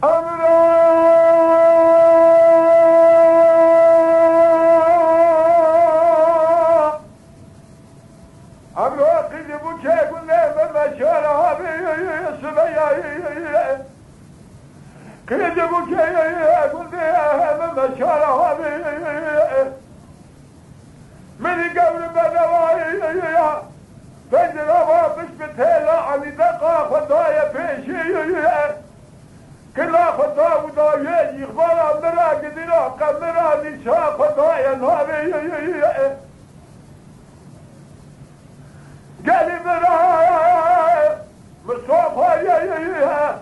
امرو قیدی بود که گونه به مشاره ها قیدی بود که گونه به مشاره ها منی قبل بدوایی بجرا وابش بتلا علی دقا خدای پیشی كلا خدا ودايه يخبر مرا قدرا قمرا نشا خدايا ناري قالي مرا مصطفى يا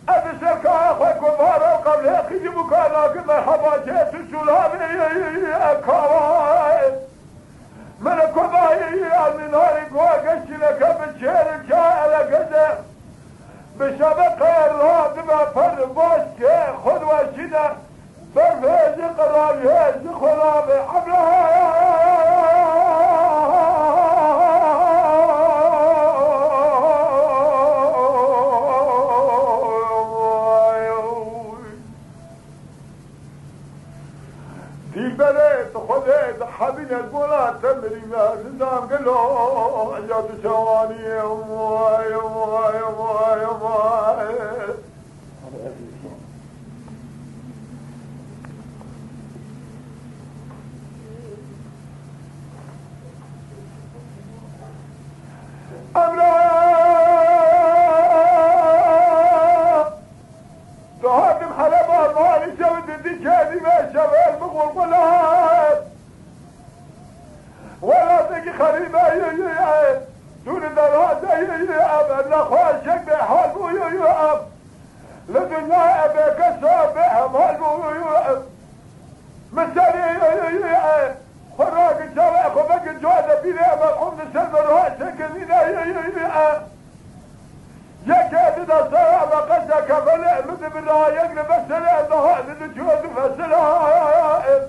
ابسك اخوك وفارا قبل يخي مكانك مرحبا جيت السلامي كواي من كواي من ناري قوكش لك بتشير الجاء لقدر بشبق الرادمة فربوش خذ وشنا فرفيز قرار يهز خراب حملها دي بلد خذت حبيب القولات تمري ما تنام قلو عجات شواني امواي امواي امواي امواي امرا تهاجم حلبة مالي شود دي كادي ما شبال مغلقلات ولا تجي خريبة دون دراسة أب نخواشك بحال بو أب لدنيا أبيك الصابع مال بو مسالي خراج الشوائق وبقى الجوادة بنا ملحوم نسلم راسك بنا يا كادد الصراع قصك فلا مد بالله يقلب السلام هذا الجود فالسلام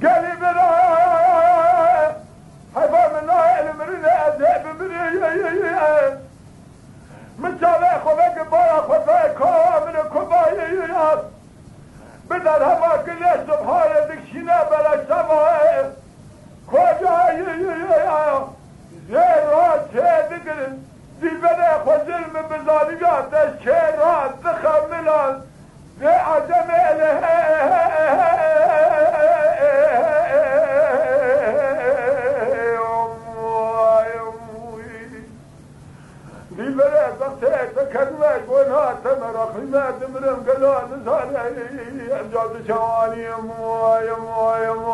قالي بنا حفا من الله المرنة أذهب مني من شاليخ وبقى بارك وفاك من الكبايا بدل هما كل سبحانه دكشنا بلا سماء كواجا زيرات شادقر دي بنا خزل من بزانيات الشيرات تخملان دي عجم دي بنا بقتك كلمة قولها تمر أخلمات مرم قلان زاني أمجاد شواني أمواي أمواي أمواي